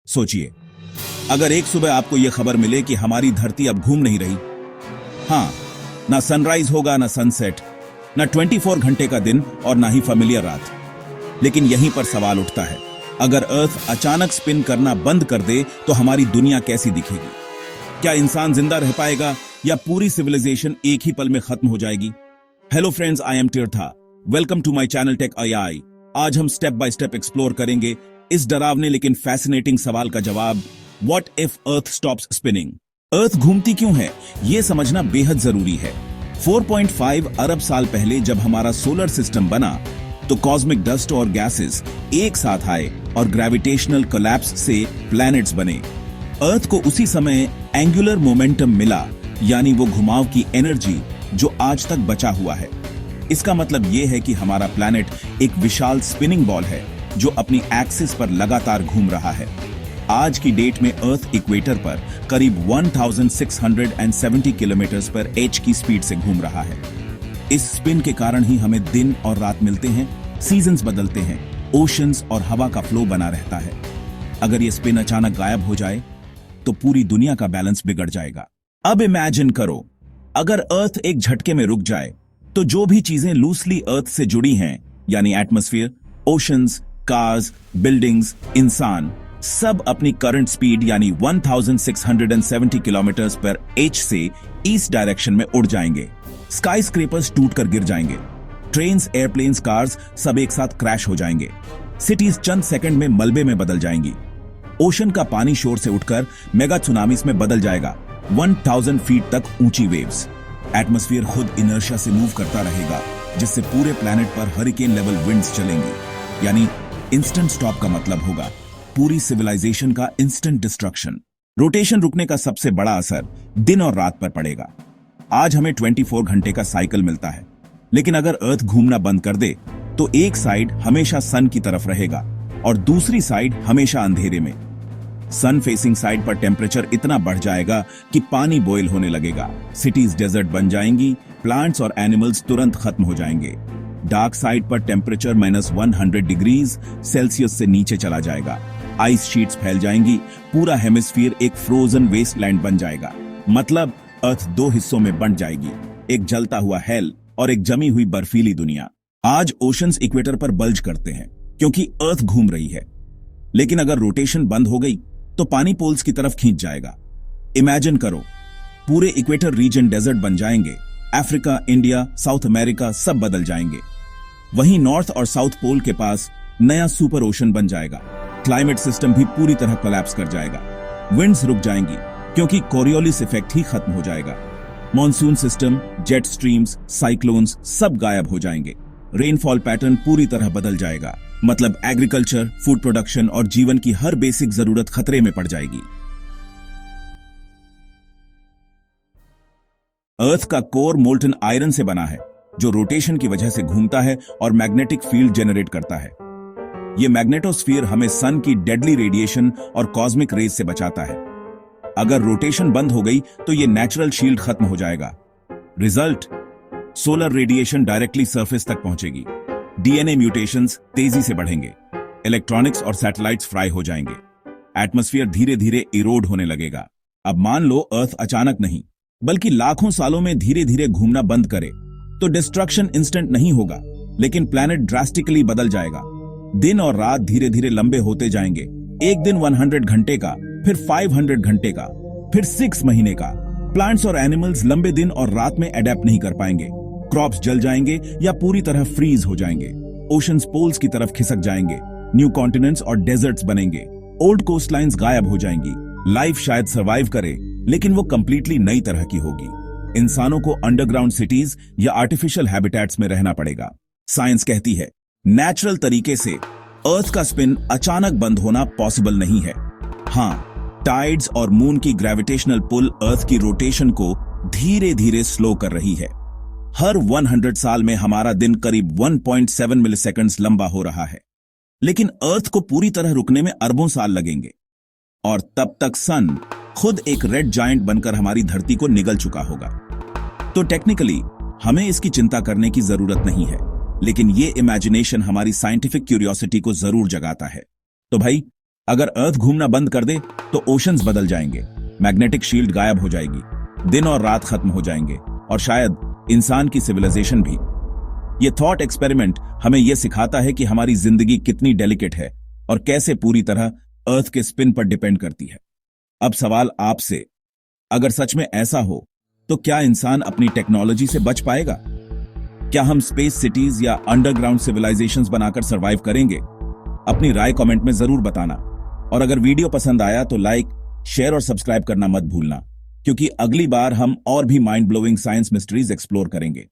सोचिए, अगर एक सुबह आपको यह खबर मिले कि हमारी धरती अब घूम नहीं रही, हाँ, ना सनराइज होगा ना सनसेट, ना 24 घंटे का दिन और ना ही फेमिलियर रात। लेकिन यहीं पर सवाल उठता है, अगर अर्थ अचानक स्पिन करना बंद कर दे तो हमारी दुनिया कैसी दिखेगी? क्या इंसान जिंदा रह पाएगा या पूरी सिविलाइजेशन एक ही पल में खत्म हो जाएगी? Hello friends, I am Tirtha. Welcome to my channel Tech I. आज हम स्टेप बाय स्टेप एक्सप्लोर करेंगे इस डरावने लेकिन फैसिनेटिंग सवाल का जवाब, what if earth stops spinning? Earth घूमती क्यों है, यह समझना बेहद जरूरी है। 4.5 अरब साल पहले जब हमारा सोलर सिस्टम बना तो कॉस्मिक डस्ट और गैसेस एक साथ आए और ग्रेविटेशनल कोलैप्स से प्लैनेट्स बने। अर्थ को उसी समय एंगुलर मोमेंटम मिला, यानी वो घुमाव की एनर्जी जो आज तक बचा हुआ है। इसका मतलब यह है कि हमारा प्लैनेट एक विशाल स्पिनिंग बॉल है जो अपनी एक्सिस पर लगातार घूम रहा है। आज की डेट में अर्थ इक्वेटर पर करीब 1670 किलोमीटर पर एच की स्पीड से घूम रहा है। इस स्पिन के कारण ही हमें दिन और रात मिलते हैं, सीजन्स बदलते हैं, ओशंस और हवा का फ्लो बना रहता है। अगर ये स्पिन अचानक गायब हो जाए तो पूरी दुनिया का बैलेंस बिगड़ जाएगा। अब इमेजिन करो, अगर अर्थ एक झटके में रुक जाए तो जो भी चीजें लूसली अर्थ से जुड़ी हैं, यानी एटमॉस्फेयर, ओशंस, कार्स, बिल्डिंग्स, इंसान, सब अपनी करंट स्पीड यानी 1670 किलोमीटर पर एच से ईस्ट डायरेक्शन में उड़ जाएंगे। स्काई स्क्रेपर्स टूटकर गिर जाएंगे, ट्रेन्स, एयरप्लेन्स, कार्स सब एक साथ क्रैश हो जाएंगे, सिटीज चंद सेकंड में मलबे में बदल जाएंगी, ओशन का पानी शोर से उठकर मेगा सुनामीस में बदल जाएगा, 1000 फीट तक ऊंची वेव्स। एटमॉस्फेयर खुद इनर्शिया से मूव करता रहेगा, जिससे पूरे प्लैनेट पर हरिकेन लेवल विंड्स चलेंगी। यानी इंस्टेंट स्टॉप का मतलब होगा पूरी सिविलाइजेशन का इंस्टेंट डिस्ट्रक्शन। रोटेशन रुकने का सबसे बड़ा असर दिन और रात पर पड़ेगा। आज हमें 24 घंटे का साइकिल मिलता है, लेकिन अगर अर्थ घूमना बंद कर दे तो एक साइड हमेशा सन की तरफ रहेगा और दूसरी साइड हमेशा अंधेरे में। सन फेसिंग साइड पर टेम्परेचर इतना बढ़ जाएगा कि पानी बॉयल होने लगेगा, सिटीज डेजर्ट बन जाएंगी, प्लांट्स और एनिमल्स तुरंत खत्म हो जाएंगे। डार्क साइड पर टेम्परेचर -100 डिग्रीज सेल्सियस से नीचे चला जाएगा, आइस शीट्स फैल जाएंगी, पूरा हेमिस्फीयर एक फ्रोजन वेस्टलैंड बन जाएगा। मतलब अर्थ दो हिस्सों में बंट जाएगी, एक जलता हुआ हेल और एक जमी हुई बर्फीली दुनिया। आज ओशंस इक्वेटर पर बल्ज करते हैं क्योंकि अर्थ घूम रही है, लेकिन अगर रोटेशन बंद हो गई तो पानी पोल्स की तरफ खींच जाएगा। इमेजिन करो, पूरे इक्वेटर रीजन डेजर्ट बन जाएंगे, अफ्रीका, इंडिया, साउथ अमेरिका सब बदल जाएंगे। वहीं नॉर्थ और साउथ पोल के पास नया सुपर ओशन बन जाएगा, क्लाइमेट सिस्टम भी पूरी तरह कोलैप्स कर जाएगा, विंड्स रुक जाएंगी क्योंकि कोरियोलिस इफेक्ट ही खत्म हो जाएगा, monsoon system, jet streams, cyclones सब गायब हो जाएंगे, रेनफॉल पैटर्न पूरी तरह बदल जाएगा। मतलब एग्रीकल्चर, फूड प्रोडक्शन और जीवन की हर बेसिक जरूरत खतरे में पड़ जाएगी। अर्थ का कोर मोल्टन आयरन से बना है जो रोटेशन की वजह से घूमता है और मैग्नेटिक फील्ड जनरेट करता है। यह मैग्नेटोस्फीयर हमें सन की डेडली रेडिएशन और कॉस्मिक रेज से बचाता है। अगर रोटेशन बंद हो गई तो यह नेचुरल शील्ड खत्म हो जाएगा। Result, solar radiation directly surface तक पहुंचेगी, डीएनए म्यूटेशंस तेजी से बढ़ेंगे, इलेक्ट्रॉनिक्स और सैटेलाइट्स फ्राई हो जाएंगे, एटमॉस्फेयर धीरे धीरे इरोड होने लगेगा। अब मान लो अर्थ अचानक नहीं बल्कि लाखों सालों में धीरे धीरे घूमना बंद करे तो डिस्ट्रक्शन इंस्टेंट नहीं होगा, लेकिन प्लैनेट ड्रास्टिकली बदल जाएगा। दिन और रात धीरे धीरे लंबे होते जाएंगे, एक दिन 100 घंटे का, फिर 500 घंटे का, फिर 6 महीने का। प्लांट्स और एनिमल्स लंबे दिन और रात में अडेप्ट नहीं कर पाएंगे, क्रॉप्स जल जाएंगे या पूरी तरह फ्रीज हो जाएंगे, ओशंस पोल्स की तरफ खिसक जाएंगे, न्यू कॉन्टिनेंट्स और डेजर्ट्स बनेंगे, ओल्ड कोस्टलाइंस गायब हो जाएंगी। लाइफ शायद सर्वाइव करे, लेकिन वो कंप्लीटली नई तरह की होगी। इंसानों को अंडरग्राउंड सिटीज या आर्टिफिशियल हैबिटेट्स में रहना पड़ेगा। साइंस कहती है, नेचुरल तरीके से अर्थ का स्पिन अचानक बंद होना पॉसिबल नहीं है। हाँ, टाइड्स और मून की ग्रेविटेशनल पुल अर्थ की रोटेशन को धीरे धीरे स्लो कर रही है। हर 100 साल में हमारा दिन करीब 1.7 मिलीसेकंड्स लंबा हो रहा है, लेकिन अर्थ को पूरी तरह रुकने में अरबों साल लगेंगे और तब तक सन खुद एक रेड जायंट बनकर हमारी धरती को निगल चुका होगा। तो टेक्निकली हमें इसकी चिंता करने की जरूरत नहीं है, लेकिन ये इमेजिनेशन हमारी साइंटिफिक क्यूरियोसिटी को जरूर जगाता है। तो भाई, अगर अर्थ घूमना बंद कर दे तो ओशंस बदल जाएंगे, मैग्नेटिक शील्ड गायब हो जाएगी, दिन और रात खत्म हो जाएंगे और शायद इंसान की सिविलाइजेशन भी। ये थॉट एक्सपेरिमेंट हमें यह सिखाता है कि हमारी जिंदगी कितनी डेलिकेट है और कैसे पूरी तरह अर्थ के स्पिन पर डिपेंड करती है। अब सवाल आपसे, अगर सच में ऐसा हो तो क्या इंसान अपनी टेक्नोलॉजी से बच पाएगा? क्या हम स्पेस सिटीज या अंडरग्राउंड सिविलाइजेशंस बनाकर सरवाइव करेंगे? अपनी राय कमेंट में जरूर बताना और अगर वीडियो पसंद आया तो लाइक, शेयर और सब्सक्राइब करना मत भूलना, क्योंकि अगली बार हम और भी mind blowing science mysteries explore करेंगे।